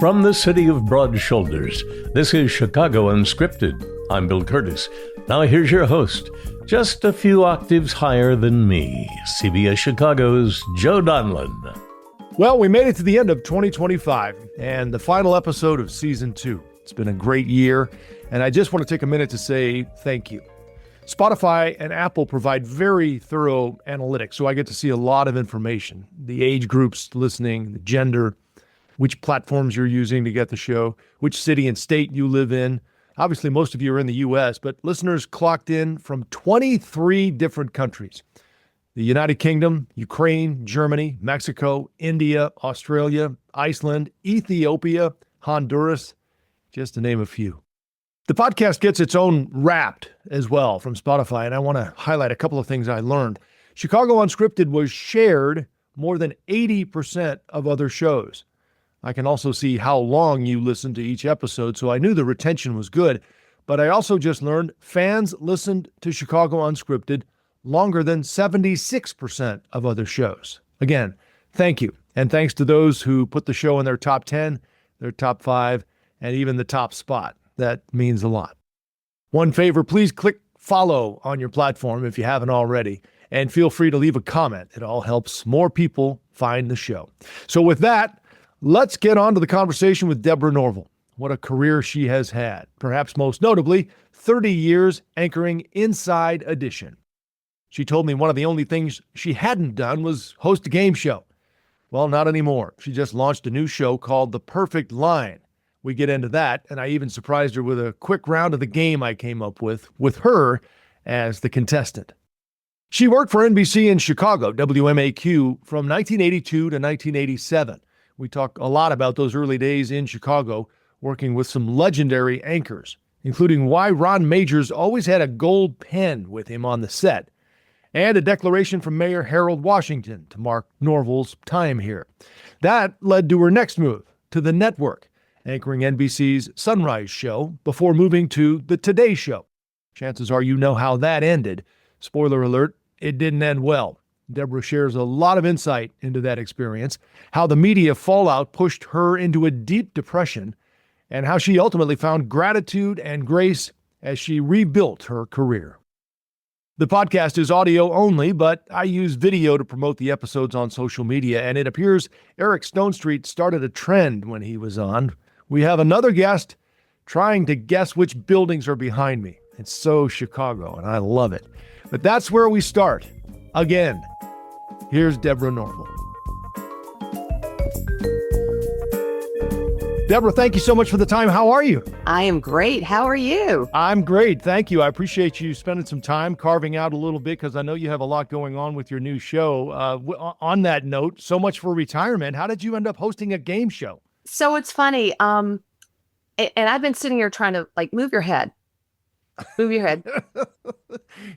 From the city of broad shoulders, this is Chicago Unscripted. I'm Bill Curtis. Now here's your host, just a few octaves higher than me, CBS Chicago's Joe Donlin. Well, we made it to the end of 2025 and the final episode of Season 2. It's been a great year, and I just want to take a minute to say thank you. Spotify and Apple provide very thorough analytics, so I get to see a lot of information. The age groups listening, the gender, which platforms you're using to get the show, which city and state you live in. Obviously, most of you are in the U.S., but listeners clocked in from 23 different countries. The United Kingdom, Ukraine, Germany, Mexico, India, Australia, Iceland, Ethiopia, Honduras, just to name a few. The podcast gets its own Wrapped as well from Spotify, and I want to highlight a couple of things I learned. Chicago Unscripted was shared more than 80% of other shows. I can also see how long you listen to each episode, so I knew the retention was good. But I also just learned fans listened to Chicago Unscripted longer than 76% of other shows. Again, thank you. And thanks to those who put the show in their top 10, their top 5, and even the top spot. That means a lot. One favor, please click follow on your platform if you haven't already, and feel free to leave a comment. It all helps more people find the show. So with that, let's get on to the conversation with Deborah Norville. What a career she has had. Perhaps most notably, 30 years anchoring Inside Edition. She told me one of the only things she hadn't done was host a game show. Well, not anymore. She just launched a new show called The Perfect Line. We get into that, and I even surprised her with a quick round of the game I came up with her as the contestant. She worked for NBC in Chicago, WMAQ, from 1982 to 1987. We talk a lot about those early days in Chicago, working with some legendary anchors, including why Ron Majors always had a gold pen with him on the set, and a declaration from Mayor Harold Washington to mark Norville's time here. That led to her next move, to the network, anchoring NBC's Sunrise show before moving to the Today Show. Chances are you know how that ended. Spoiler alert, it didn't end well. Deborah shares a lot of insight into that experience, how the media fallout pushed her into a deep depression, and how she ultimately found gratitude and grace as she rebuilt her career. The podcast is audio only, but I use video to promote the episodes on social media, and it appears Eric Stonestreet started a trend when he was on. We have another guest trying to guess which buildings are behind me. It's so Chicago, and I love it. But that's where we start. Again, here's Deborah Norville. Deborah, thank you so much for the time. How are you? I am great. How are you? I'm great. Thank you. I appreciate you spending some time carving out a little bit because I know you have a lot going on with your new show. On that note, so much for retirement. How did you end up hosting a game show? So it's funny. And I've been sitting here trying to move your head. Move your head.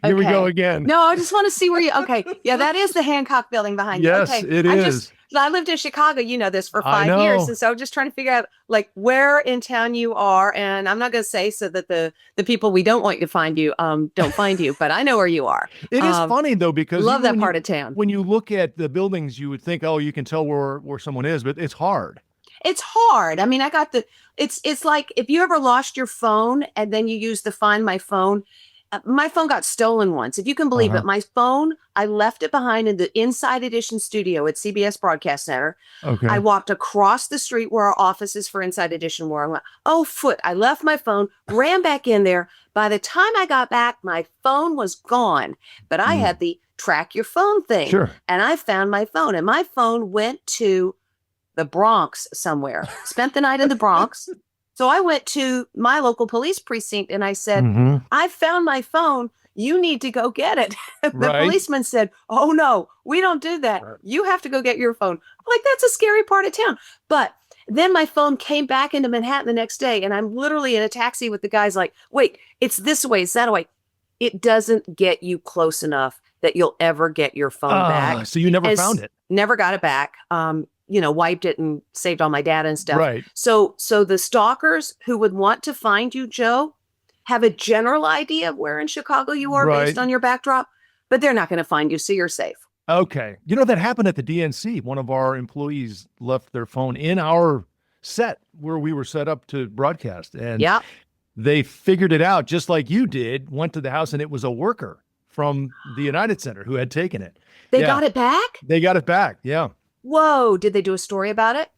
Here we go again. No, I just want to see where you. Okay. Yeah, that is the Hancock building behind you. Yes, okay. it is. I lived in Chicago, you know this, for 5 years. And so I'm just trying to figure out where in town you are. And I'm not going to say so that the people we don't want you to find you don't find you, but I know where you are. It is funny though, because love that part of town. When you look at the buildings, you would think, oh, you can tell where someone is, but it's hard. It's hard. I mean, it's like if you ever lost your phone and then you use the Find My Phone. My phone got stolen once, if you can believe it. My phone, I left it behind in the Inside Edition studio at CBS Broadcast Center. Okay. I walked across the street where our offices for Inside Edition were. I went, I left my phone, ran back in there. By the time I got back, my phone was gone. But I had the track your phone thing. Sure. And I found my phone. And my phone went to the Bronx somewhere. Spent the night in the Bronx. So I went to my local police precinct and I said, I found my phone. You need to go get it. The policeman said, oh, no, we don't do that. You have to go get your phone. That's a scary part of town. But then my phone came back into Manhattan the next day. And I'm literally in a taxi with the guys wait, it's this way, it's that way. It doesn't get you close enough that you'll ever get your phone back. So you never found it? Never got it back. Wiped it and saved all my data and stuff. Right. So the stalkers who would want to find you, Joe, have a general idea of where in Chicago you are based on your backdrop, but they're not going to find you, so you're safe. Okay. That happened at the DNC. One of our employees left their phone in our set where we were set up to broadcast. And Yeah. they figured it out just like you did, went to the house, and it was a worker from the United Center who had taken it. They got it back? They got it back. Yeah. Whoa. Did they do a story about it?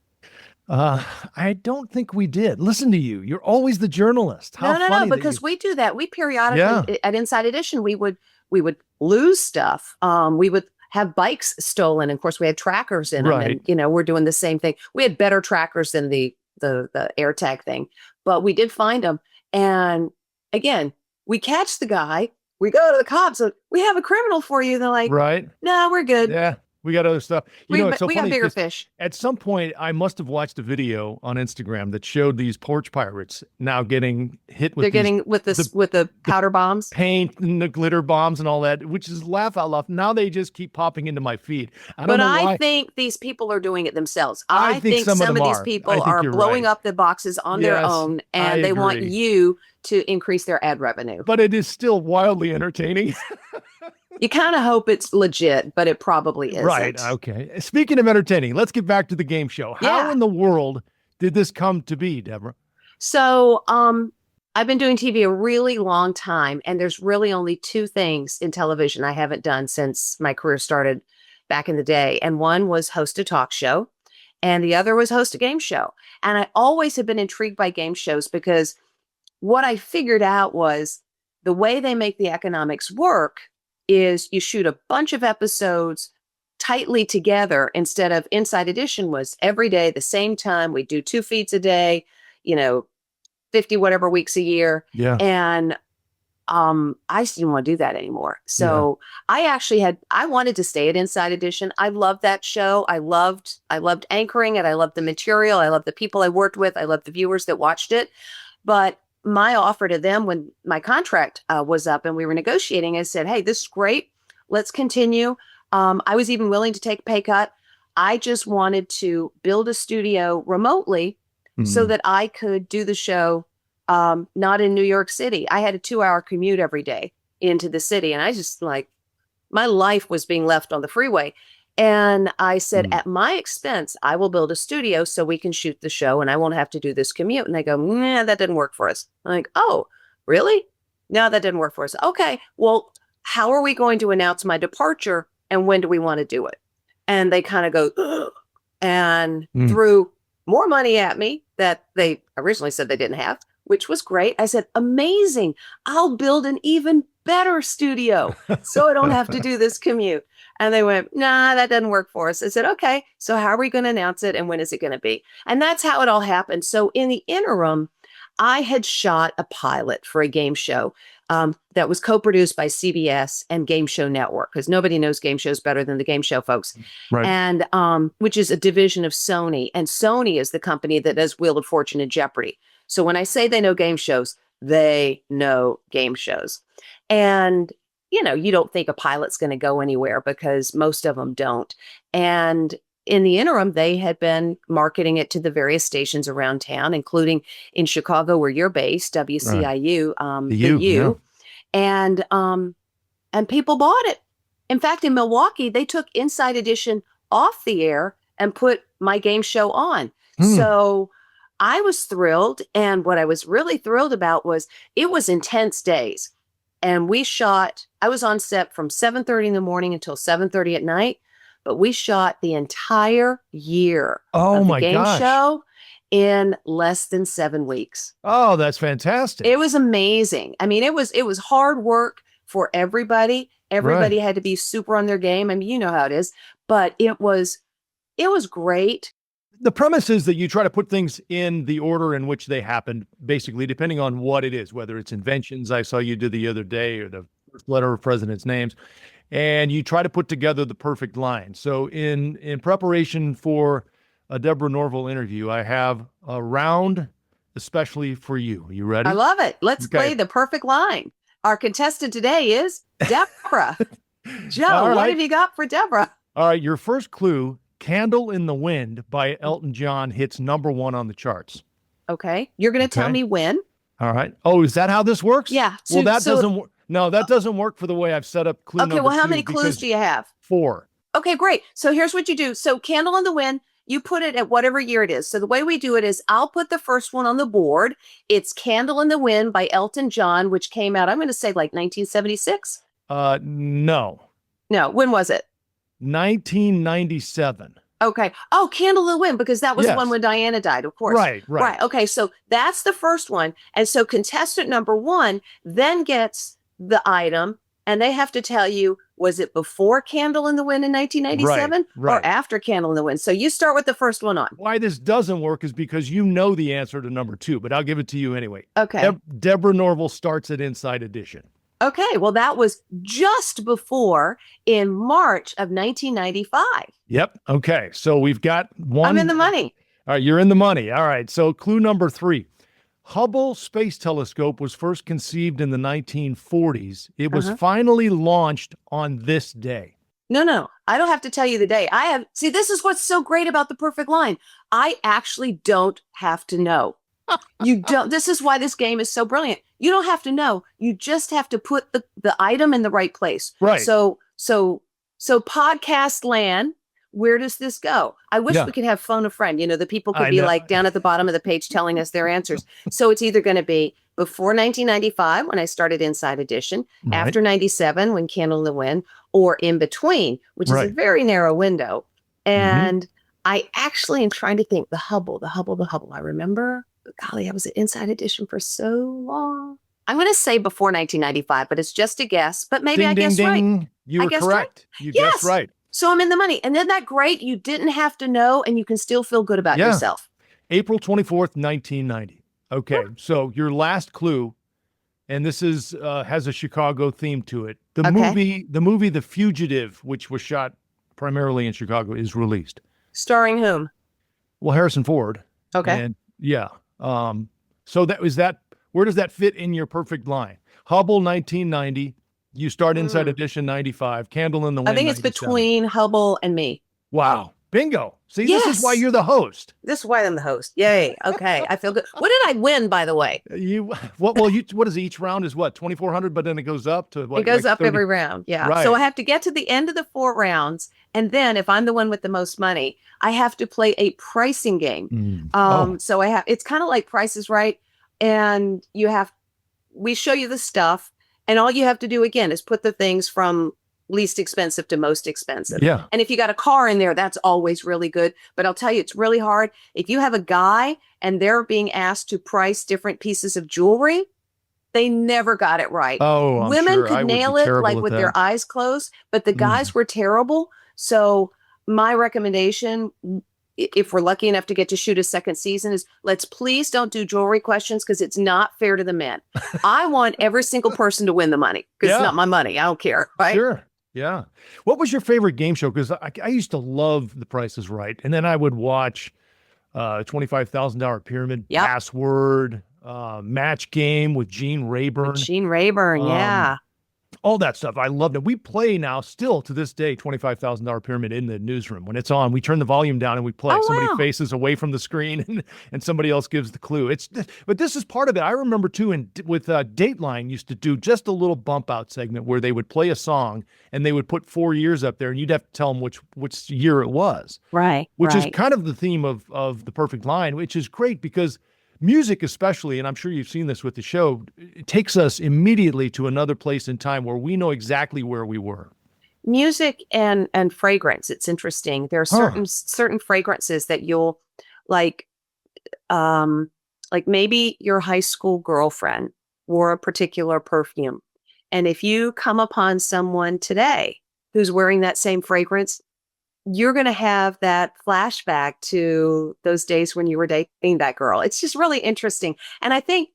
I don't think we did. Listen to you. You're always the journalist. How No, funny because we do that. We periodically at Inside Edition, we would lose stuff. We would have bikes stolen. And of course, we had trackers in them. And, you know, we're doing the same thing. We had better trackers than the AirTag thing, but we did find them. And again, we catch the guy. We go to the cops. So we have a criminal for you. They're like, no, we're good. Yeah. We got other stuff. You know, it's so we funny got bigger fish. At some point, I must have watched a video on Instagram that showed these porch pirates now getting hit with the powder bombs, paint and the glitter bombs and all that, which is laugh out loud. Now they just keep popping into my feed. I think these people are doing it themselves. I think some of these people are blowing up the boxes on their own, and they want you to increase their ad revenue. But it is still wildly entertaining. You kind of hope it's legit, but it probably isn't. Right. Okay. Speaking of entertaining, let's get back to the game show. How in the world did this come to be, Deborah? So, I've been doing TV a really long time, and there's really only two things in television I haven't done since my career started back in the day. And one was host a talk show, and the other was host a game show. And I always have been intrigued by game shows because what I figured out was the way they make the economics work is you shoot a bunch of episodes tightly together instead of Inside Edition was every day, the same time. We do 2 feeds a day, 50 whatever weeks a year. Yeah. And I just didn't want to do that anymore. So I wanted to stay at Inside Edition. I loved that show. I loved anchoring it. I loved the material. I loved the people I worked with. I loved the viewers that watched it. But my offer to them when my contract was up and we were negotiating, I said, hey, this is great. Let's continue. I was even willing to take a pay cut. I just wanted to build a studio remotely so that I could do the show not in New York City. I had a 2-hour commute every day into the city. And I just my life was being left on the freeway. And I said, at my expense, I will build a studio so we can shoot the show and I won't have to do this commute. And they go, nah, that didn't work for us. I'm like, oh, really? No, that didn't work for us. Okay, well, how are we going to announce my departure and when do we want to do it? And they kind of go, ugh, and threw more money at me that they originally said they didn't have, which was great. I said, amazing. I'll build an even better studio so I don't have to do this commute. And they went, nah, that doesn't work for us. I said, okay, so how are we going to announce it and when is it going to be? And that's how it all happened. So in the interim, I had shot a pilot for a game show that was co-produced by CBS and Game Show Network, because nobody knows game shows better than the game show folks. Right. And which is a division of Sony. And Sony is the company that does Wheel of Fortune and Jeopardy. So when I say they know game shows, they know game shows. And you don't think a pilot's going to go anywhere because most of them don't. And in the interim, they had been marketing it to the various stations around town, including in Chicago, where you're based, WCIU, the U. And people bought it. In fact, in Milwaukee, they took Inside Edition off the air and put my game show on. So I was thrilled. And what I was really thrilled about was it was intense days. And I was on set from 7:30 in the morning until 7:30 at night, but we shot the entire year of the game show in less than 7 weeks. Oh, that's fantastic. It was amazing. I mean, it was hard work for everybody. Everybody had to be super on their game. I mean, you know how it is, but it was great. The premise is that you try to put things in the order in which they happened, basically, depending on what it is, whether it's inventions I saw you do the other day or the first letter of presidents' names, and you try to put together the perfect line. So in preparation for a Deborah Norville interview, I have a round especially for you. You ready? I love it. Let's play the perfect line. Our contestant today is Deborah. Joe, what have you got for Deborah? All right, your first clue. Candle in the Wind by Elton John hits #1 on the charts. Okay. You're going to tell me when. All right. Oh, is that how this works? Yeah. Well, that doesn't work. No, that doesn't work for the way I've set up clue number 2. Okay, well, how many clues do you have? 4. Okay, great. So here's what you do. So Candle in the Wind you put it at whatever year it is. So the way we do it is I'll put the first one on the board. It's Candle in the Wind by Elton John, which came out, I'm going to say like 1976. No. No, when was it? 1997. Okay. Oh, Candle in the Wind, because that was the Yes. one when Diana died, of course. Right. Okay, so that's the first one. And so contestant number one then gets the item, and they have to tell you, was it before Candle in the Wind in 1997 Right. or after Candle in the Wind? So you start with the first one on. Why this doesn't work is because you know the answer to number 2, but I'll give it to you anyway. Okay. Deborah Norville starts at Inside Edition. Okay, well, that was just before in March of 1995. Yep. Okay. So we've got one. I'm in the money. All right. You're in the money. All right. So clue number 3. Hubble Space Telescope was first conceived in the 1940s. It was finally launched on this day. No. I don't have to tell you the day. See, this is what's so great about the perfect line. I actually don't have to know. You don't. This is why this game is so brilliant. You don't have to know. You just have to put the item in the right place. Right. So podcast land, where does this go? I wish we could have phone a friend. The people could be like down at the bottom of the page telling us their answers. So it's either going to be before 1995 when I started Inside Edition, after 97 when Candle in the Wind, or in between, which is a very narrow window. And I actually am trying to think the Hubble. I remember, golly, I was at Inside Edition for so long. I'm going to say before 1995, but it's just a guess. But maybe I guessed right. You were correct. You guessed right. So I'm in the money. And isn't that great? You didn't have to know, and you can still feel good about yourself. April 24th, 1990. Okay, so your last clue, and this is has a Chicago theme to it. The movie The Fugitive, which was shot primarily in Chicago, is released. Starring whom? Well, Harrison Ford. Okay. And so where does that fit in your perfect line? Hubble 1990. You start Inside Edition 95. Candle in the Wind. I think it's 97. between Hubble and me. Wow. Bingo. See, this is why you're the host. This is why I'm the host. Yay. Okay. I feel good. What did I win, by the way? What is each round is what? 2,400, but then it goes up to what? It goes up 30? Every round. Yeah. Right. So I have to get to the end of the 4 rounds. And then if I'm the one with the most money, I have to play a pricing game. So it's kind of like Price is Right. And we show you the stuff, and all you have to do again is put the things from least expensive to most expensive. Yeah. And if you got a car in there, that's always really good. But I'll tell you, it's really hard. If you have a guy and they're being asked to price different pieces of jewelry, they never got it right. Oh, women could nail it like with their eyes closed, but the guys were terrible. So my recommendation, if we're lucky enough to get to shoot a second season, is let's please don't do jewelry questions, because it's not fair to the men. I want every single person to win the money, because it's not my money. I don't care. Right? Sure. Yeah. What was your favorite game show? Because I used to love The Price is Right. And then I would watch $25,000 Pyramid, Password, Match Game with Gene Rayburn. Yeah. All that stuff. I loved it. We play now still to this day, $25,000 Pyramid in the newsroom. When it's on, we turn the volume down and we play. Somebody faces away from the screen and somebody else gives the clue. But this is part of it. I remember too, with Dateline used to do just a little bump out segment where they would play a song and they would put 4 years up there and you'd have to tell them which year it was. Right. Which is kind of the theme of The Perfect Line, which is great because music especially, and I'm sure you've seen this with the show, it takes us immediately to another place in time where we know exactly where we were. Music and fragrance. It's interesting. There are certain fragrances that you'll like maybe your high school girlfriend wore a particular perfume. And if you come upon someone today who's wearing that same fragrance, you're going to have that flashback to those days when you were dating that girl. It's just really interesting. And I think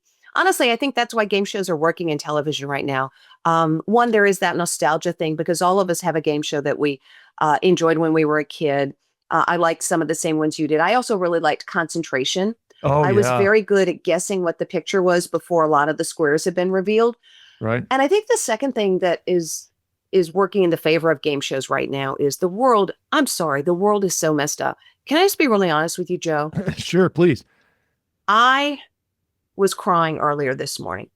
that's why game shows are working in television right now. One, there is that nostalgia thing because all of us have a game show that we enjoyed when we were a kid. I liked some of the same ones you did. I also really liked Concentration. I was very good at guessing what the picture was before a lot of the squares had been revealed. Right. And I think the second thing that is working in the favor of game shows right now is the world. I'm sorry, the world is so messed up. Can I just be really honest with you, Joe? Sure, please. I was crying earlier this morning.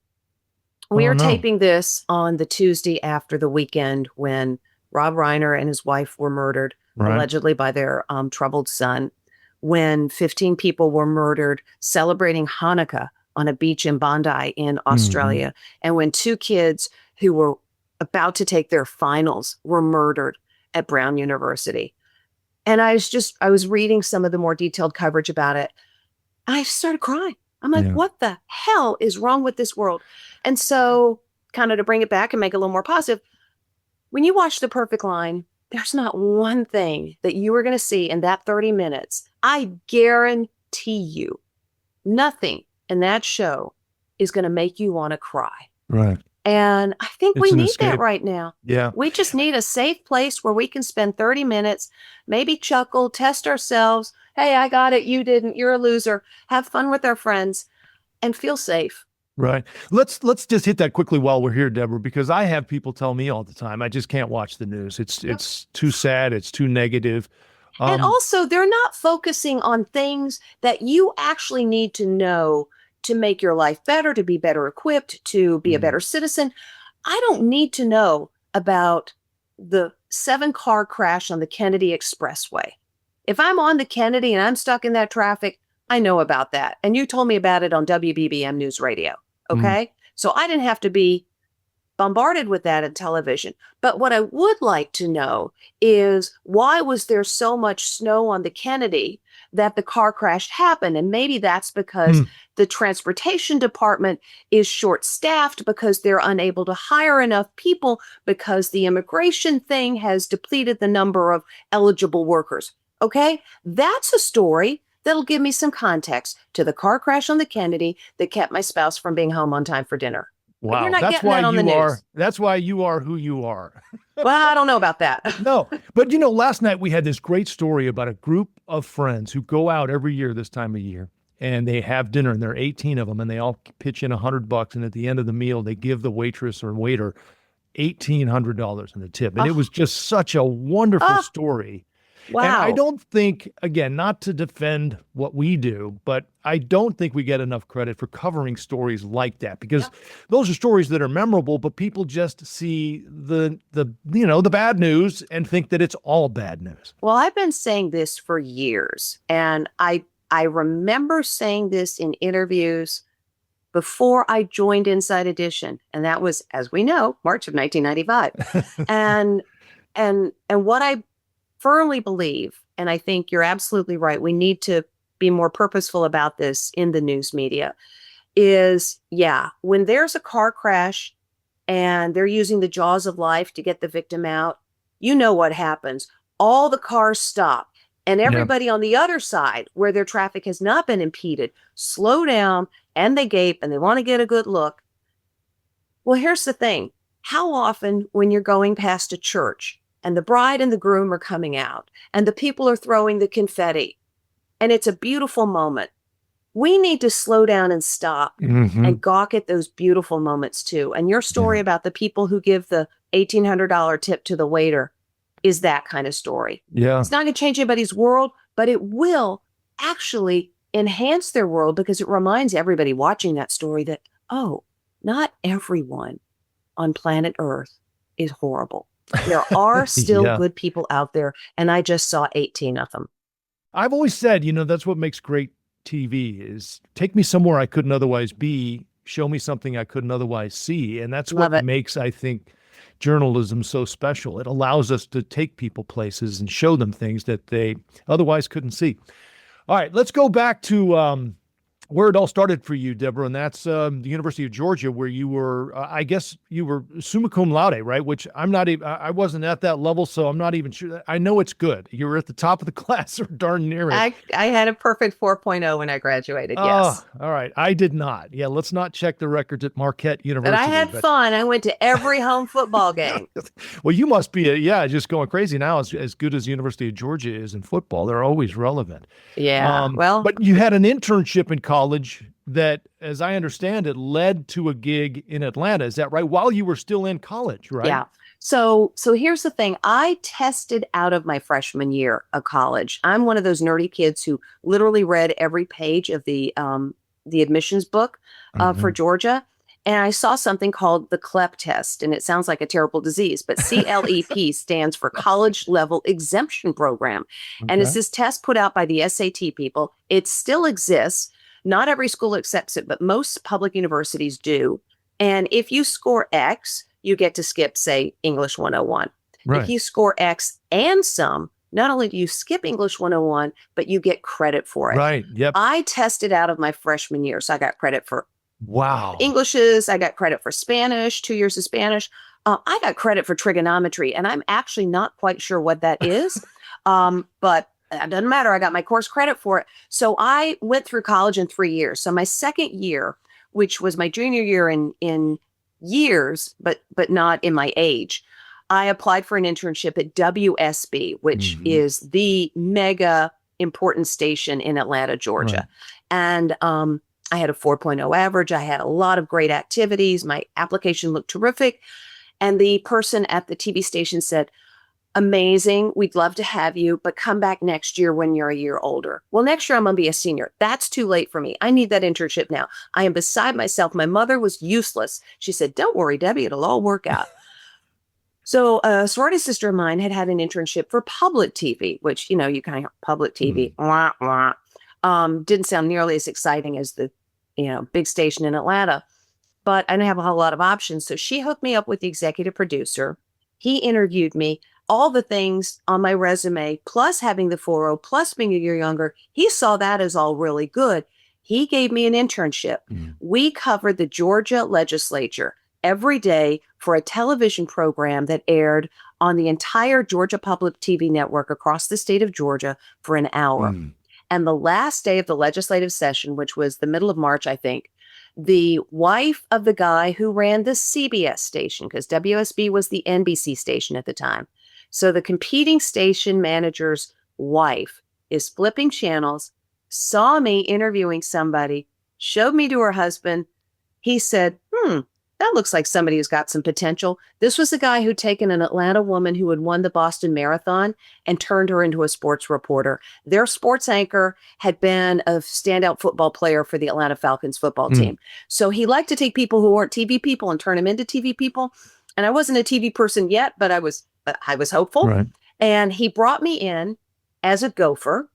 We are taping this on the Tuesday after the weekend when Rob Reiner and his wife were murdered, allegedly by their troubled son. when 15 people were murdered celebrating Hanukkah on a beach in Bondi in Australia, and when 2 kids who were about to take their finals were murdered at Brown University. And I was reading some of the more detailed coverage about it. I started crying. I'm like, what the hell is wrong with this world? And so, kind of to bring it back and make it a little more positive, when you watch The Perfect Line, there's not one thing that you are going to see in that 30 minutes. I guarantee you, nothing in that show is going to make you want to cry. Right. And I think It's we an need escape. that right now. Yeah. We just need a safe place where we can spend 30 minutes, maybe chuckle, test ourselves. Hey, I got it. You didn't. You're a loser. Have fun with our friends and feel safe. Right. Let's just hit that quickly while we're here, Deborah, because I have people tell me all the time, I just can't watch the news. It's too sad. It's too negative. And also, they're not focusing on things that you actually need to know to make your life better, to be better equipped, to be a better citizen. I don't need to know about the 7-car crash on the Kennedy Expressway. If I'm on the Kennedy and I'm stuck in that traffic, I know about that. And you told me about it on WBBM News Radio. Okay. So I didn't have to be bombarded with that in television. But what I would like to know is, why was there so much snow on the Kennedy that the car crash happened? And maybe that's because the transportation department is short-staffed, because they're unable to hire enough people, because the immigration thing has depleted the number of eligible workers. Okay. That's a story that'll give me some context to the car crash on the Kennedy that kept my spouse from being home on time for dinner. Wow. You're not That's getting why that on the news. That's why you are who you are. Well, I don't know about that. No, but last night we had this great story about a group of friends who go out every year this time of year, and they have dinner, and there are 18 of them, and they all pitch in $100, and at the end of the meal, they give the waitress or waiter $1,800 in a tip. And it was just such a wonderful story. Wow. And I don't think, again, not to defend what we do, but I don't think we get enough credit for covering stories like that, because those are stories that are memorable, but people just see the bad news and think that it's all bad news. Well, I've been saying this for years, and I remember saying this in interviews before I joined Inside Edition, and that was, as we know, March of 1995. and what I firmly believe, and I think you're absolutely right, we need to be more purposeful about this in the news media, is, when there's a car crash and they're using the jaws of life to get the victim out, you know what happens. All the cars stop, and everybody on the other side, where their traffic has not been impeded, slow down, and they gape, and they want to get a good look. Well, here's the thing. How often, when you're going past a church, and the bride and the groom are coming out, and the people are throwing the confetti, and it's a beautiful moment, we need to slow down and stop and gawk at those beautiful moments too. And your story about the people who give the $1,800 tip to the waiter is that kind of story. Yeah. It's not going to change anybody's world, but it will actually enhance their world, because it reminds everybody watching that story that, not everyone on planet Earth is horrible. There are still good people out there, and I just saw 18 of them. I've always said, that's what makes great TV, is take me somewhere I couldn't otherwise be, show me something I couldn't otherwise see. And that's what makes, I think, journalism so special. It allows us to take people places and show them things that they otherwise couldn't see. All right, let's go back to where it all started for you, Deborah, and that's the University of Georgia, where you were, I guess you were summa cum laude, right? Which I'm not even, I wasn't at that level, so I'm not even sure. I know it's good. You were at the top of the class, or darn near it. I had a perfect 4.0 when I graduated, yes. All right. I did not. Yeah, let's not check the records at Marquette University. But I had fun. I went to every home football game. Well, you must be, just going crazy now. As good as the University of Georgia is in football, they're always relevant. Yeah, But you had an internship in college that, as I understand it, led to a gig in Atlanta. Is that right? While you were still in college, right? Yeah. So here's the thing. I tested out of my freshman year of college. I'm one of those nerdy kids who literally read every page of the admissions book for Georgia. And I saw something called the CLEP test, and it sounds like a terrible disease, but CLEP stands for College Level Exemption Program. And it's this test put out by the SAT people. It still exists. Not every school accepts it, but most public universities do. And if you score X, you get to skip, say, English 101. Right. If you score X and some, not only do you skip English 101, but you get credit for it. Right. Yep. I tested out of my freshman year, so I got credit for Wow. Englishes. I got credit for Spanish, 2 years of Spanish. I got credit for trigonometry, and I'm actually not quite sure what that is. But it doesn't matter. I got my course credit for it. So I went through college in 3 years. So my second year, which was my junior year in years, but not in my age, I applied for an internship at WSB, which is the mega important station in Atlanta, Georgia. Right. And I had a 4.0 average. I had a lot of great activities. My application looked terrific. And the person at the TV station said, amazing. We'd love to have you, but come back next year when you're a year older. Well, next year I'm going to be a senior. That's too late for me. I need that internship now. I am beside myself. My mother was useless. She said, don't worry, Debbie, it'll all work out. So a sorority sister of mine had an internship for public TV, which, you kind of public TV, didn't sound nearly as exciting as the, big station in Atlanta, but I didn't have a whole lot of options. So she hooked me up with the executive producer. He interviewed me, all the things on my resume, plus having the 4.0, plus being a year younger. He saw that as all really good. He gave me an internship. We covered the Georgia legislature every day for a television program that aired on the entire Georgia Public TV network across the state of Georgia for an hour. And the last day of the legislative session, which was the middle of March, I think, the wife of the guy who ran the CBS station, because WSB was the NBC station at the time. So the competing station manager's wife is flipping channels, saw me interviewing somebody, showed me to her husband. He said, that looks like somebody who's got some potential. This was the guy who'd taken an Atlanta woman who had won the Boston Marathon and turned her into a sports reporter. Their sports anchor had been a standout football player for the Atlanta Falcons football team. So he liked to take people who weren't TV people and turn them into TV people. And I wasn't a TV person yet, but I was hopeful. Right. And he brought me in as a gopher.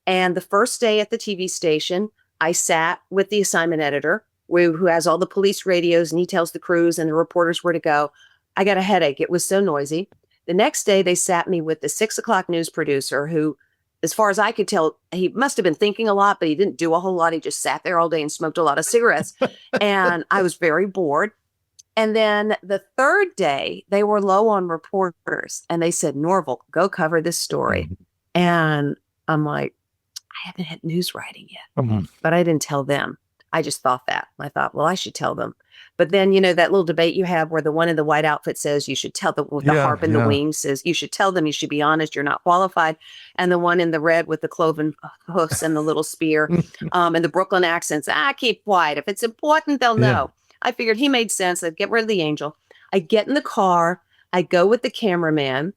And the first day at the TV station, I sat with the assignment editor, who has all the police radios, and he tells the crews and the reporters where to go. I got a headache. It was so noisy. The next day, they sat me with the 6 o'clock news producer who, as far as I could tell, he must have been thinking a lot, but he didn't do a whole lot. He just sat there all day and smoked a lot of cigarettes. And I was very bored. And then the third day, they were low on reporters. And they said, Norville, go cover this story. And I'm like, I haven't had news writing yet. But I didn't tell them. I just thought that. I thought, well, I should tell them. But then, that little debate you have where the one in the white outfit says you should tell them, with the harp and the wings says you should tell them, you should be honest, you're not qualified. And the one in the red with the cloven hoofs and the little spear and the Brooklyn accents, keep quiet. If it's important, they'll know. I figured he made sense. I'd get rid of the angel. I get in the car. I go with the cameraman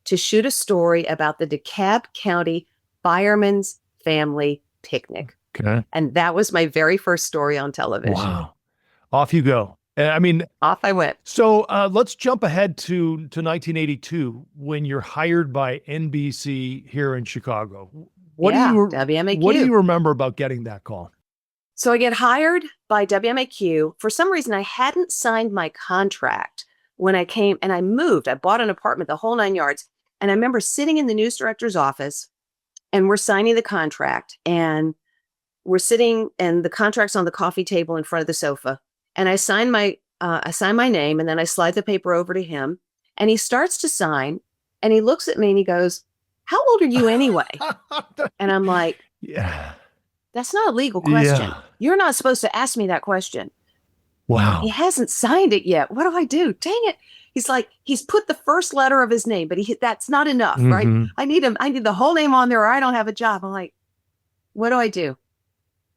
to shoot a story about the DeKalb County Fireman's Family Picnic. Okay. And that was my very first story on television. Wow. Off you go. Off I went. So let's jump ahead to 1982 when you're hired by NBC here in Chicago. WMAQ. What do you remember about getting that call? So I get hired by WMAQ. For some reason, I hadn't signed my contract when I came, and I moved. I bought an apartment, the whole 9 yards. And I remember sitting in the news director's office, and we're signing the contract, and we're sitting, and the contract's on the coffee table in front of the sofa. And I sign my name, and then I slide the paper over to him, and he starts to sign, and he looks at me and he goes, how old are you anyway? And I'm like, that's not a legal question. You're not supposed to ask me that question. Wow. He hasn't signed it yet. What do I do? Dang it. He's like, he's put the first letter of his name, but that's not enough, right? I need the whole name on there or I don't have a job. I'm like, what do I do?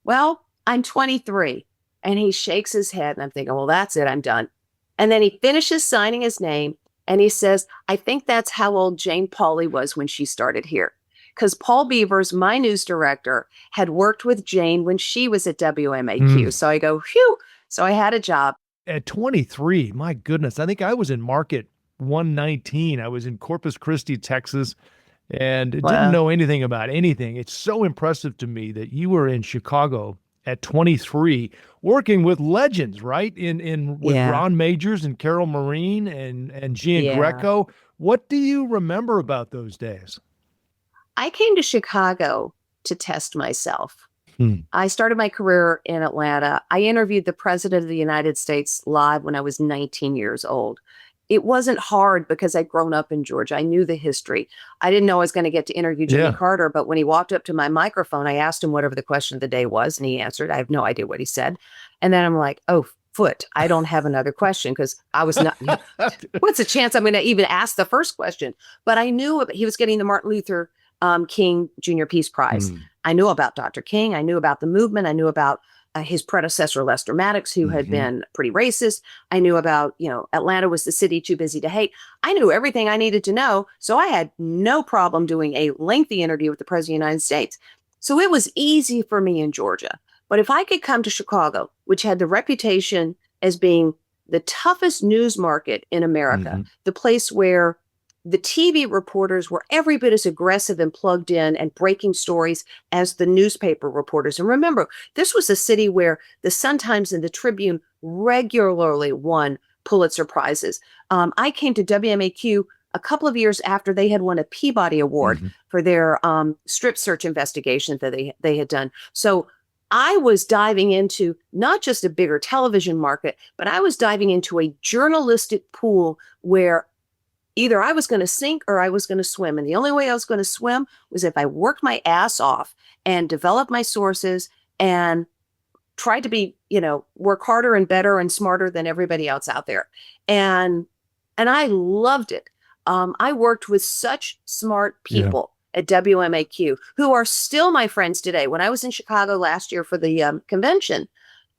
Well, I'm 23. And he shakes his head, and I'm thinking, well, that's it. I'm done. And then he finishes signing his name, and he says, I think that's how old Jane Pauley was when she started here. Because Paul Beavers, my news director, had worked with Jane when she was at WMAQ. So I go, phew. So I had a job. at 23, my goodness, I think I was in Market 119. I was in Corpus Christi, Texas, and didn't know anything about anything. It's so impressive to me that you were in Chicago at 23, working with legends, right? With Ron Majors and Carol Marine and Gian Greco. What do you remember about those days? I came to Chicago to test myself. I started my career in Atlanta. I interviewed the President of the United States live when I was 19 years old. It wasn't hard because I'd grown up in Georgia. I knew the history. I didn't know I was going to get to interview Jimmy Carter, but when he walked up to my microphone, I asked him whatever the question of the day was, and he answered. I have no idea what he said. And then I'm like, oh, foot, I don't have another question because I was not, what's the chance I'm going to even ask the first question? But I knew he was getting the Martin Luther King Jr. Peace Prize. I knew about Dr. King. I knew about the movement. I knew about his predecessor, Lester Maddox, who had been pretty racist. I knew about, Atlanta was the city too busy to hate. I knew everything I needed to know. So I had no problem doing a lengthy interview with the President of the United States. So it was easy for me in Georgia. But if I could come to Chicago, which had the reputation as being the toughest news market in America, the place where the TV reporters were every bit as aggressive and plugged in and breaking stories as the newspaper reporters. And remember, this was a city where the Sun-Times and the Tribune regularly won Pulitzer Prizes. I came to WMAQ a couple of years after they had won a Peabody Award for their strip search investigation that they had done. So I was diving into not just a bigger television market, but I was diving into a journalistic pool where either I was going to sink or I was going to swim. And the only way I was going to swim was if I worked my ass off and developed my sources and tried to be, work harder and better and smarter than everybody else out there. And I loved it. I worked with such smart people at WMAQ who are still my friends today. When I was in Chicago last year for the convention,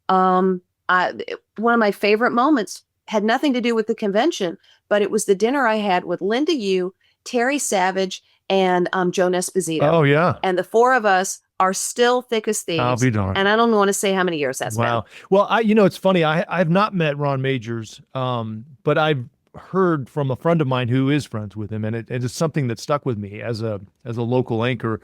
one of my favorite moments had nothing to do with the convention, but it was the dinner I had with Linda Yu, Terry Savage, and Joan Esposito. Oh, yeah. And the four of us are still thick as thieves. I'll be darned. And I don't want to say how many years that's been. Well, it's funny. I've not met Ron Majors, but I've heard from a friend of mine who is friends with him, and it is something that stuck with me as a local anchor.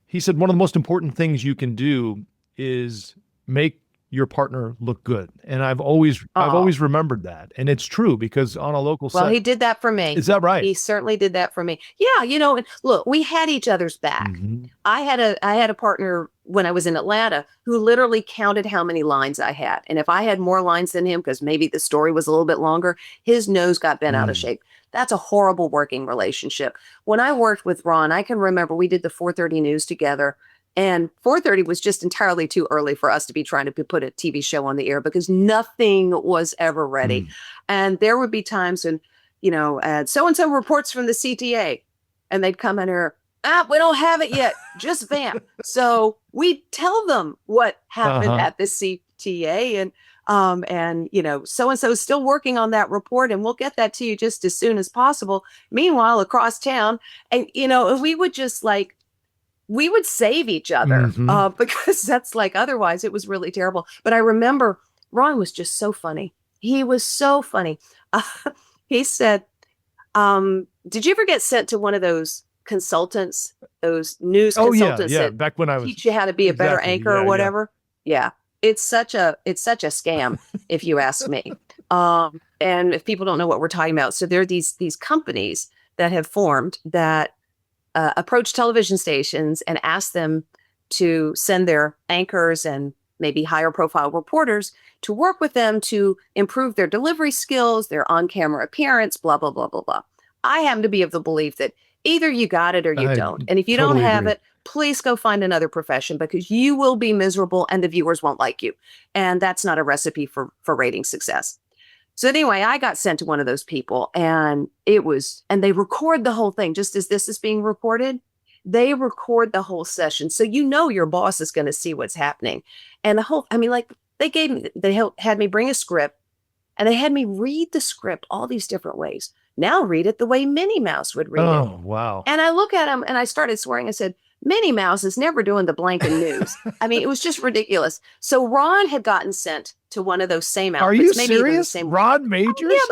He said one of the most important things you can do is make your partner look good. And I've always remembered that. And it's true because on a local set. Well, he did that for me. Is that right? He certainly did that for me. Yeah. And look, we had each other's back. I had a partner when I was in Atlanta who literally counted how many lines I had. And if I had more lines than him, because maybe the story was a little bit longer, his nose got bent out of shape. That's a horrible working relationship. When I worked with Ron, I can remember we did the 4:30 news together. And 4:30 was just entirely too early for us to be trying to put a TV show on the air because nothing was ever ready. And there would be times when, so-and-so reports from the CTA and they'd come in here, we don't have it yet, just vamp. So we'd tell them what happened at the CTA and so-and-so is still working on that report and we'll get that to you just as soon as possible. Meanwhile, across town, and, we would just we would save each other because that's otherwise it was really terrible. But I remember Ron was just so funny. He was so funny. He said, did you ever get sent to one of those consultants, those news consultants that back when I was teach you how to be a better anchor or whatever? Yeah. It's such a scam, if you ask me. And if people don't know what we're talking about, so there are these companies that have formed that approach television stations and ask them to send their anchors and maybe higher profile reporters to work with them to improve their delivery skills, their on-camera appearance, blah, blah, blah, blah, blah. I happen to be of the belief that either you got it or you don't. And if you don't have it, please go find another profession because you will be miserable and the viewers won't like you. And that's not a recipe for rating success. So anyway, I got sent to one of those people and they record the whole thing just as this is being recorded. They record the whole session. So your boss is going to see what's happening. And they had me bring a script and they had me read the script all these different ways. Now read it the way Minnie Mouse would read it. Oh, wow. And I look at him and I started swearing. I said, Minnie Mouse is never doing the blanket news. I mean, it was just ridiculous. So Ron had gotten sent to one of those same outfits. Are you maybe even the serious? same. Ron Majors? Oh,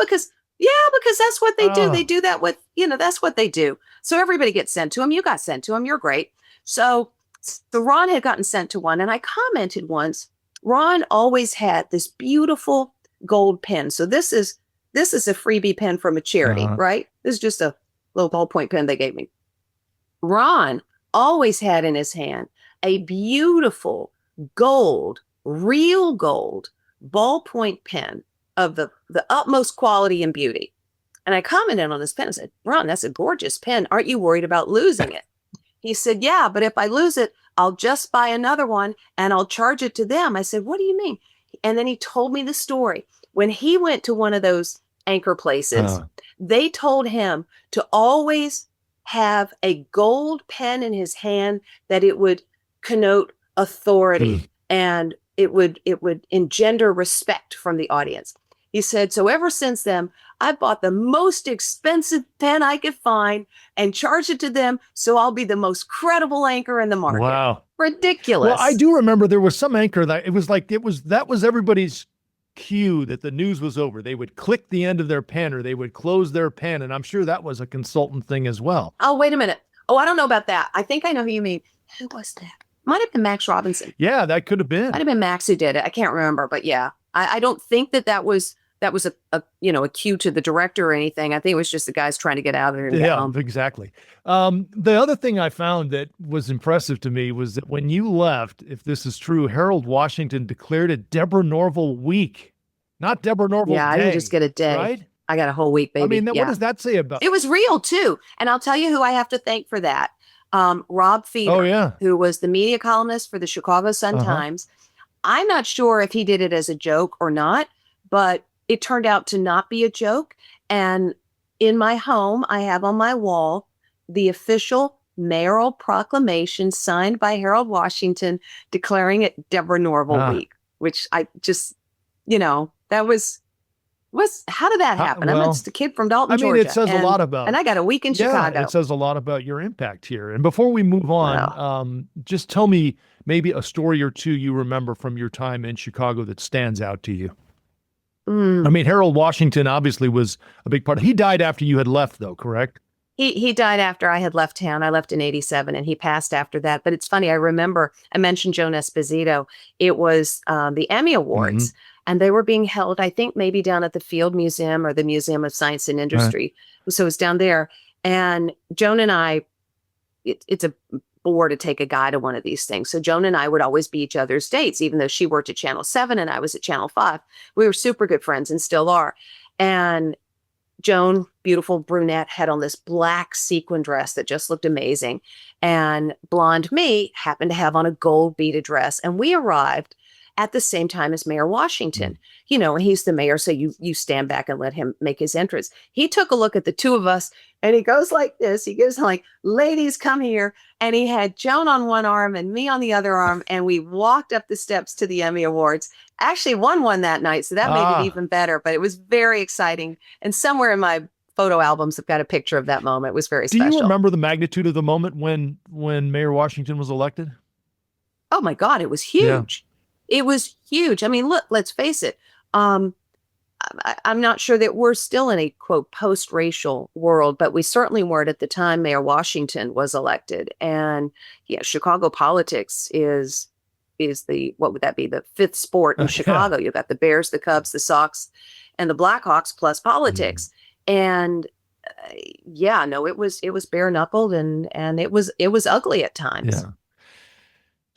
because that's what they do. Oh. They do that with, that's what they do. So everybody gets sent to him. You got sent to him. You're great. So Ron had gotten sent to one, and I commented once, Ron always had this beautiful gold pen. So this is a freebie pen from a charity, right? This is just a little ballpoint pen they gave me. Ron always had in his hand a beautiful gold, real gold ballpoint pen of the utmost quality and beauty. And I commented on this pen and said, Ron, that's a gorgeous pen. Aren't you worried about losing it? He said, yeah, but if I lose it, I'll just buy another one and I'll charge it to them. I said, what do you mean? And then he told me the story. When he went to one of those anchor places, they told him to always have a gold pen in his hand, that it would connote authority and it would engender respect from the audience. He said, so ever since then, I bought the most expensive pen I could find and charged it to them, so I'll be the most credible anchor in the market. Wow. Ridiculous. Well, I do remember there was some anchor that was everybody's cue that the news was over. They would click the end of their pen or they would close their pen, and I'm sure that was a consultant thing as well. Oh, wait a minute. Oh, I don't know about that. I think I know who you mean. Who was that? Might have been Max Robinson. Yeah, that could have been. Might have been Max who did it. I can't remember, but yeah. I don't think that was a cue to the director or anything. I think it was just the guys trying to get out of there. Yeah, exactly. The other thing I found that was impressive to me was that when you left, if this is true, Harold Washington declared it Deborah Norville week, not Deborah Norville day. Yeah, I didn't just get a day. Right? I got a whole week, baby. I mean, what does that say about it? Was real too. And I'll tell you who I have to thank for that. Rob Feeder, who was the media columnist for the Chicago Sun-Times. I'm not sure if he did it as a joke or not, but it turned out to not be a joke. And in my home, I have on my wall the official mayoral proclamation signed by Harold Washington declaring it Deborah Norville week, which I just, that was how did that happen? I'm just a kid from Dalton, Georgia. It says a lot about, and I got a week in Chicago. It says a lot about your impact here. And before we move on, just tell me maybe a story or two you remember from your time in Chicago that stands out to you. I mean, Harold Washington obviously was a big part. He died after you had left, though, correct? He died after I had left town. I left in 87 and he passed after that. But it's funny. I remember I mentioned Joan Esposito. It was the Emmy Awards and they were being held, I think, maybe down at the Field Museum or the Museum of Science and Industry. So it's down there. And Joan and I, it's a bore to take a guy to one of these things. So Joan and I would always be each other's dates, even though she worked at Channel 7 and I was at Channel 5. We were super good friends and still are. And Joan, beautiful brunette, had on this black sequin dress that just looked amazing. And blonde me happened to have on a gold beaded dress. And we arrived at the same time as Mayor Washington, and he's the mayor. So you stand back and let him make his entrance. He took a look at the two of us and he goes like this. He gives like, ladies, come here. And he had Joan on one arm and me on the other arm. And we walked up the steps to the Emmy Awards. Actually won that night. So that made it even better, but it was very exciting. And somewhere in my photo albums, I've got a picture of that moment. It was very special. Do you remember the magnitude of the moment when Mayor Washington was elected? Oh my God, it was huge. It was huge. I mean, look, let's face it. I'm not sure that we're still in a, quote, post-racial world, but we certainly weren't at the time Mayor Washington was elected. And Chicago politics is what would that be? The fifth sport in Chicago. You've got the Bears, the Cubs, the Sox, and the Blackhawks plus politics. And it was bare knuckled and it was ugly at times. Yeah.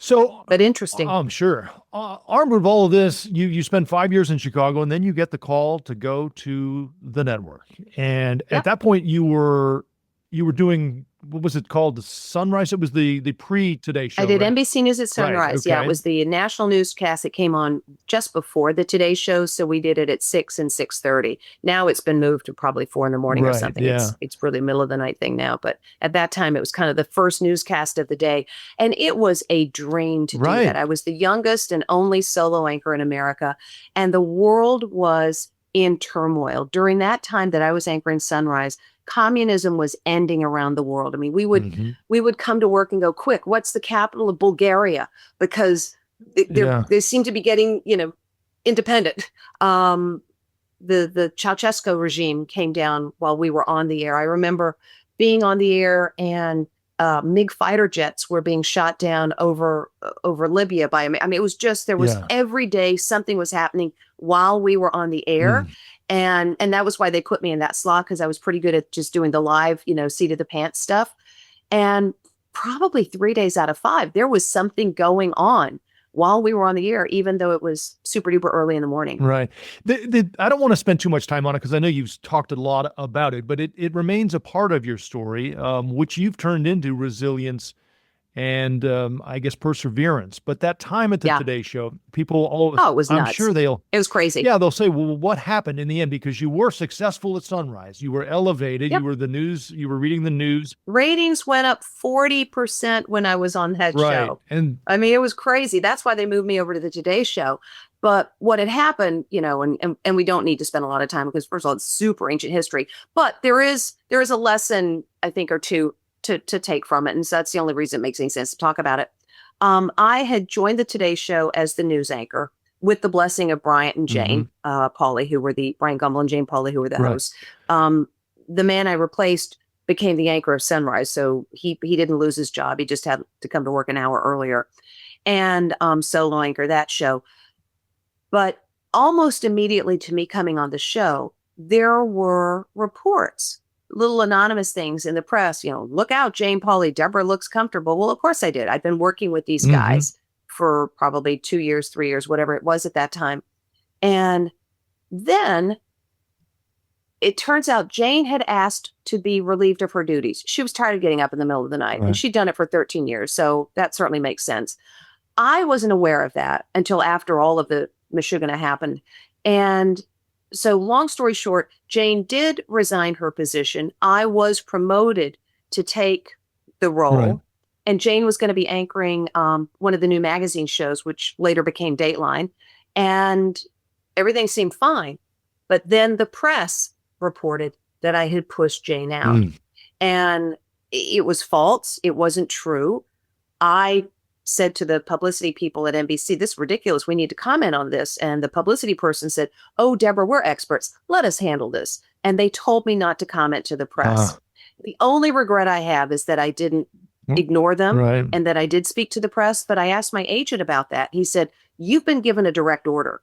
So, but interesting. I'm sure. Armed with all of this, you spend 5 years in Chicago, and then you get the call to go to the network. And at that point, you were doing, what was it called? The Sunrise? It was the pre-Today Show. I did right? NBC News at Sunrise. Right, okay. Yeah, it was the national newscast that came on just before the Today Show. So we did it at 6 and 6:30. Now it's been moved to probably 4 in the morning or something. Yeah. It's really middle of the night thing now. But at that time, it was kind of the first newscast of the day. And it was a dream to do that. I was the youngest and only solo anchor in America. And the world was in turmoil. During that time that I was anchoring Sunrise, communism was ending around the world. I mean, we would come to work and go, quick, what's the capital of Bulgaria? Because they seem to be getting, independent. The Ceausescu regime came down while we were on the air. I remember being on the air and MiG fighter jets were being shot down over Libya by, I mean, it was just, there was every day something was happening while we were on the air. And that was why they put me in that slot, because I was pretty good at just doing the live, seat of the pants stuff. And probably 3 days out of 5, there was something going on while we were on the air, even though it was super duper early in the morning. Right. I don't want to spend too much time on it because I know you've talked a lot about it, but it remains a part of your story, which you've turned into resilience and I guess perseverance. But that time at the Today Show, people it was nuts. I'm sure it was crazy. Yeah, they'll say, well, what happened in the end? Because you were successful at Sunrise. You were elevated. You were the news. You were reading the news. Ratings went up 40% when I was on that show. And I mean, it was crazy. That's why they moved me over to the Today Show. But what had happened, and we don't need to spend a lot of time because, first of all, it's super ancient history. But there is a lesson, I think, or two to take from it. And so that's the only reason it makes any sense to talk about it. I had joined the Today Show as the news anchor with the blessing of Bryant and Jane Pauley, who were Brian Gumbel and Jane Pauley, who were the hosts. The man I replaced became the anchor of Sunrise. So he didn't lose his job. He just had to come to work an hour earlier and solo anchor that show. But almost immediately to me coming on the show, there were reports, little anonymous things in the press, look out, Jane Pauley, Deborah looks comfortable. Well, of course I did. I'd been working with these guys for probably 2 years, 3 years, whatever it was at that time. And then it turns out Jane had asked to be relieved of her duties. She was tired of getting up in the middle of the night, and she'd done it for 13 years. So that certainly makes sense. I wasn't aware of that until after all of the Michigan happened. And so long story short, Jane did resign her position. I was promoted to take the role. And Jane was going to be anchoring one of the new magazine shows, which later became Dateline. And everything seemed fine. But then the press reported that I had pushed Jane out. And it was false. It wasn't true. I said to the publicity people at NBC, this is ridiculous. We need to comment on this. And the publicity person said, oh, Deborah, we're experts. Let us handle this. And they told me not to comment to the press. The only regret I have is that I didn't ignore them and that I did speak to the press. But I asked my agent about that. He said, you've been given a direct order.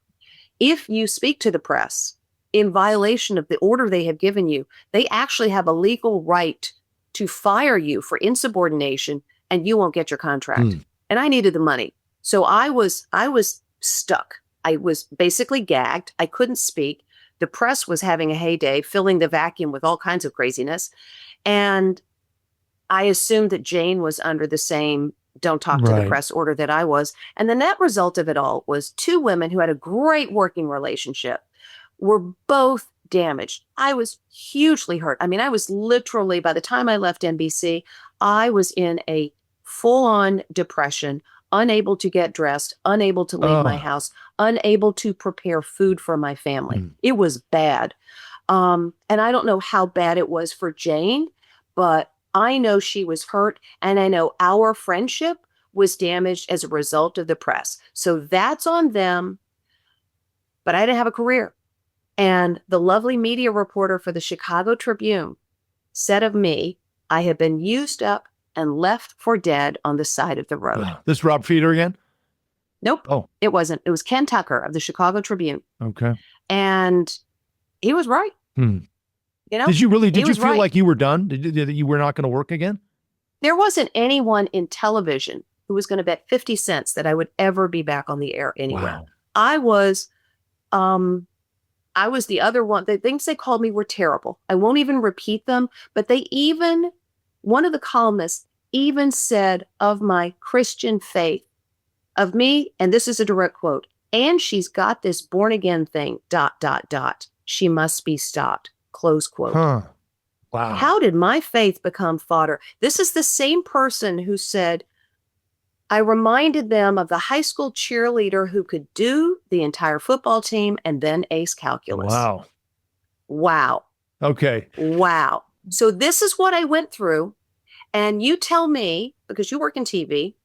If you speak to the press in violation of the order they have given you, they actually have a legal right to fire you for insubordination and you won't get your contract. And I needed the money. So I was stuck. I was basically gagged. I couldn't speak. The press was having a heyday, filling the vacuum with all kinds of craziness. And I assumed that Jane was under the same don't talk to the press order that I was. And the net result of it all was 2 women who had a great working relationship were both damaged. I was hugely hurt. I mean, I was literally, by the time I left NBC, I was in a full-on depression, unable to get dressed, unable to leave my house, unable to prepare food for my family. It was bad. And I don't know how bad it was for Jane, but I know she was hurt, and I know our friendship was damaged as a result of the press. So that's on them, but I didn't have a career. And the lovely media reporter for the Chicago Tribune said of me, I had been used up and left for dead on the side of the road. This Rob Feeder again? Nope. Oh, it wasn't. It was Ken Tucker of the Chicago Tribune. Okay. And he was right. Did you feel like you were done? That you were not going to work again? There wasn't anyone in television who was going to bet 50 cents that I would ever be back on the air anywhere. Wow. I was the other one. The things they called me were terrible. I won't even repeat them, but one of the columnists even said of my Christian faith, of me, and this is a direct quote, and she's got this born again thing, ... She must be stopped, close quote. Wow. How did my faith become fodder? This is the same person who said, I reminded them of the high school cheerleader who could do the entire football team and then ace calculus. Wow. Okay. Wow. So this is what I went through. And you tell me, because you work in TV,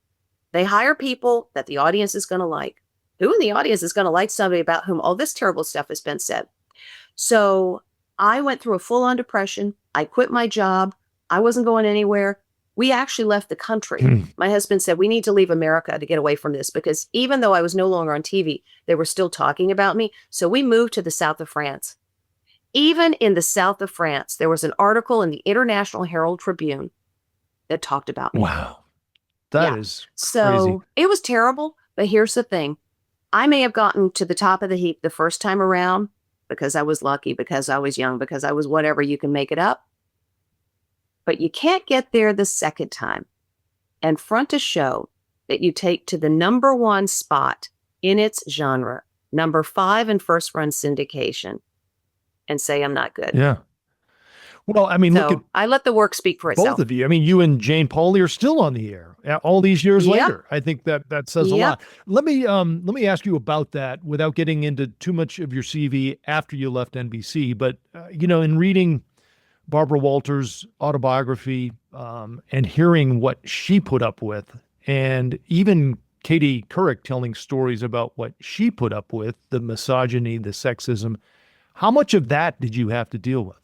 they hire people that the audience is going to like. Who in the audience is going to like somebody about whom all this terrible stuff has been said? So I went through a full-on depression. I quit my job. I wasn't going anywhere. We actually left the country. My husband said, we need to leave America to get away from this, because even though I was no longer on TV, they were still talking about me. So we moved to the south of France. Even in the south of France, there was an article in the International Herald Tribune that talked about me. Wow. That is so crazy. It was terrible. But here's the thing. I may have gotten to the top of the heap the first time around because I was lucky, because I was young, because I was whatever, you can make it up. But you can't get there the second time and front a show that you take to the number 1 spot in its genre, number 5 in first run syndication, and say, I'm not good. Yeah. Well, I mean, so look at I let the work speak for itself. both of you. I mean, you and Jane Pauley are still on the air all these years later. I think that says a lot. Let me ask you about that without getting into too much of your CV after you left NBC. But in reading Barbara Walters' autobiography and hearing what she put up with, and even Katie Couric telling stories about what she put up with, the misogyny, the sexism, how much of that did you have to deal with?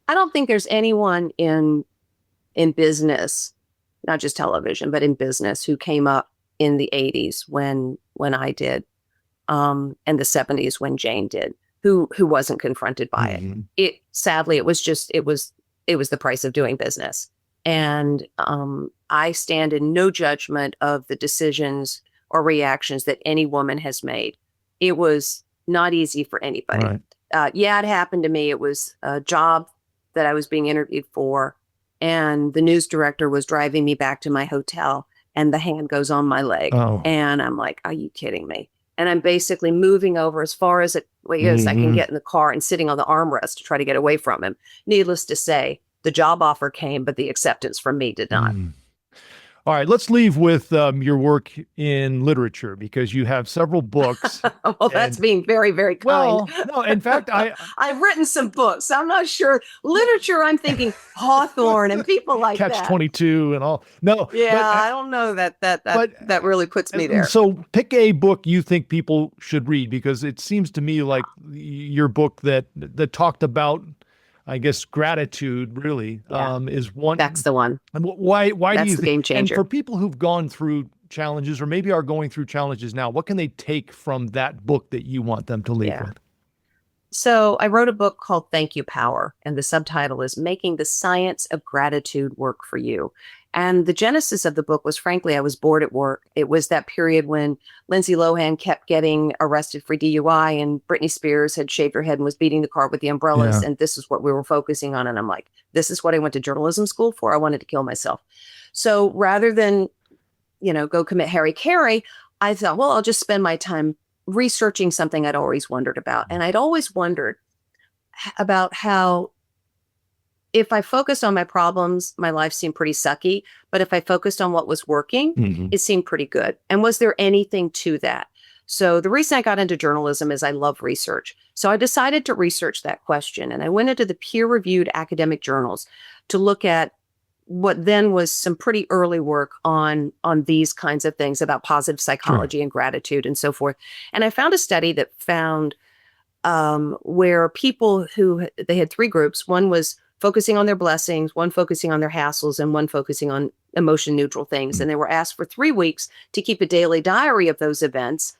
I don't think there's anyone in business, not just television, but in business, who came up in the 80s when I did, and the 70s when Jane did, who wasn't confronted by it. Sadly, it was the price of doing business. And I stand in no judgment of the decisions or reactions that any woman has made. It was not easy for anybody. Right. It happened to me. It was a job that I was being interviewed for, and the news director was driving me back to my hotel, and the hand goes on my leg. And I'm like, are you kidding me? And I'm basically moving over as far as I can get in the car and sitting on the armrest to try to get away from him. Needless to say, the job offer came, but the acceptance from me did not. All right, let's leave with your work in literature, because you have several books. Well, that's being very, very kind. Well, no, in fact, I've written some books. I'm not sure. Literature, I'm thinking Hawthorne and people like that. Catch-22 and all. No. Yeah, I don't know that really puts me there. So pick a book you think people should read, because it seems to me like your book that talked about, I guess, gratitude really is one. That's the one. And why That's do you the game changer. And for people who've gone through challenges or maybe are going through challenges now, what can they take from that book that you want them to leave with? So I wrote a book called Thank You Power, and the subtitle is Making the Science of Gratitude Work for You. And the genesis of the book was, frankly, I was bored at work. It was that period when Lindsay Lohan kept getting arrested for DUI, and Britney Spears had shaved her head and was beating the car with the umbrellas. And this is what we were focusing on. And I'm like, this is what I went to journalism school for. I wanted to kill myself. So rather than, go commit hara-kiri, I thought, well, I'll just spend my time researching something I'd always wondered about. And I'd always wondered about how, if I focused on my problems, my life seemed pretty sucky. But if I focused on what was working, it seemed pretty good. And was there anything to that? So the reason I got into journalism is I love research. So I decided to research that question. And I went into the peer-reviewed academic journals to look at what then was some pretty early work on these kinds of things about positive psychology and gratitude and so forth. And I found a study that found where people they had 3 groups. One was focusing on their blessings, one focusing on their hassles, and one focusing on emotion neutral things. And they were asked for 3 weeks to keep a daily diary of those events.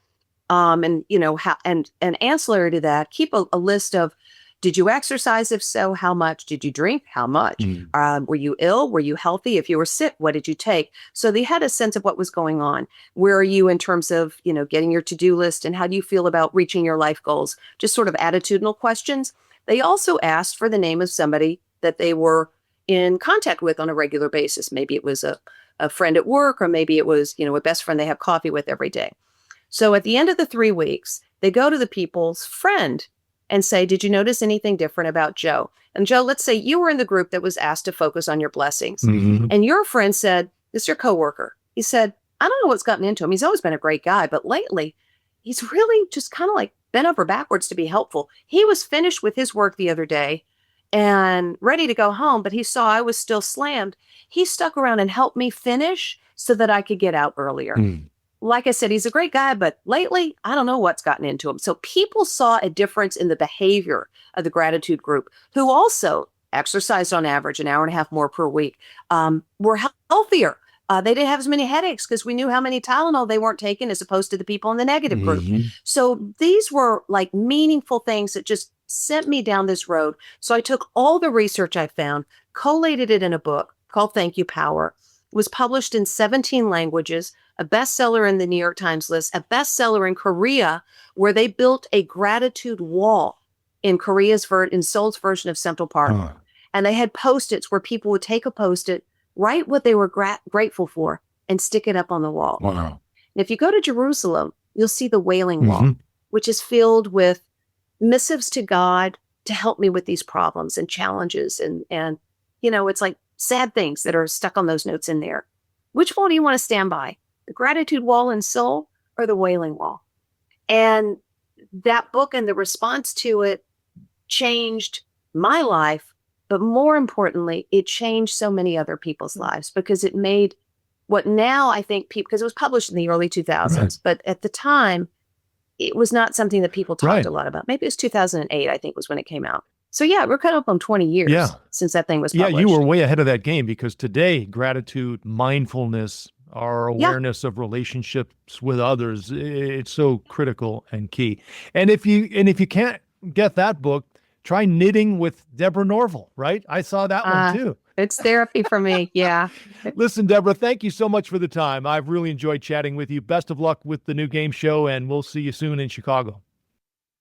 And ancillary to that, keep a list of, did you exercise? If so, how much? Did you drink? How much? Were you ill? Were you healthy? If you were sick, what did you take? So they had a sense of what was going on. Where are you in terms of, getting your to-do list, and how do you feel about reaching your life goals? Just sort of attitudinal questions. They also asked for the name of somebody that they were in contact with on a regular basis. Maybe it was a friend at work, or maybe it was, a best friend they have coffee with every day. So at the end of the 3 weeks, they go to the people's friend and say, did you notice anything different about Joe? And Joe, let's say you were in the group that was asked to focus on your blessings. And your friend said, this is your coworker. He said, I don't know what's gotten into him. He's always been a great guy, but lately he's really just kind of like bent over backwards to be helpful. He was finished with his work the other day, and ready to go home, but he saw I was still slammed. He stuck around and helped me finish so that I could get out earlier. Like I said, he's a great guy, but lately, I don't know what's gotten into him. So people saw a difference in the behavior of the gratitude group, who also exercised on average an hour and a half more per week, were healthier. They didn't have as many headaches because we knew how many Tylenol they weren't taking as opposed to the people in the negative group. So these were like meaningful things that just sent me down this road. So I took all the research I found, collated it in a book called Thank You Power. It was published in 17 languages, a bestseller in the New York Times list, a bestseller in Korea, where they built a gratitude wall in in Seoul's version of Central Park. And they had Post-its where people would take a Post-it, write what they were grateful for, and stick it up on the wall. And if you go to Jerusalem, you'll see the Wailing Wall, which is filled with missives to God to help me with these problems and challenges. And it's like sad things that are stuck on those notes in there. Which wall do you want to stand by? The gratitude wall in Seoul or the Wailing Wall? And that book and the response to it changed my life, but more importantly, it changed so many other people's lives, because it made what now I think people, because it was published in the early 2000s, but at the time, it was not something that people talked a lot about. Maybe it was 2008, I think was when it came out. So yeah, we're coming up on 20 years since that thing was published. Yeah, you were way ahead of that game, because today, gratitude, mindfulness, our awareness of relationships with others, it's so critical and key. And if you can't get that book, try knitting with Deborah Norville, right? I saw that one too. It's therapy for me. Yeah. Listen, Deborah, thank you so much for the time. I've really enjoyed chatting with you. Best of luck with the new game show, and we'll see you soon in Chicago.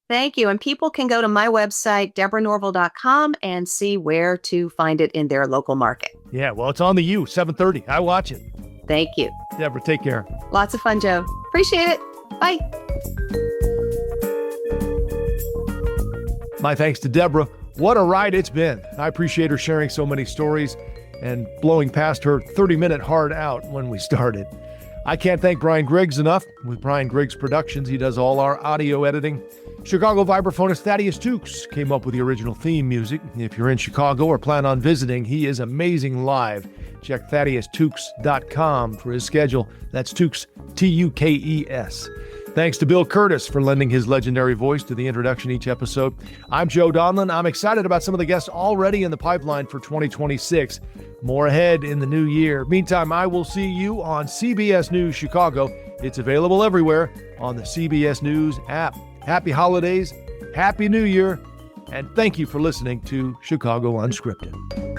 Thank you. And people can go to my website, deborahnorville.com, and see where to find it in their local market. Yeah, well, it's on the U, 7:30. I watch it. Thank you. Deborah, take care. Lots of fun, Joe. Appreciate it. Bye. My thanks to Deborah. What a ride it's been. I appreciate her sharing so many stories and blowing past her 30-minute hard out when we started. I can't thank Brian Griggs enough. With Brian Griggs Productions, he does all our audio editing. Chicago vibraphonist Thaddeus Tukes came up with the original theme music. If you're in Chicago or plan on visiting, he is amazing live. Check ThaddeusTukes.com for his schedule. That's Tukes, Tukes. Thanks to Bill Curtis for lending his legendary voice to the introduction each episode. I'm Joe Donlin. I'm excited about some of the guests already in the pipeline for 2026. More ahead in the new year. Meantime, I will see you on CBS News Chicago. It's available everywhere on the CBS News app. Happy holidays, Happy New Year, and thank you for listening to Chicago Unscripted.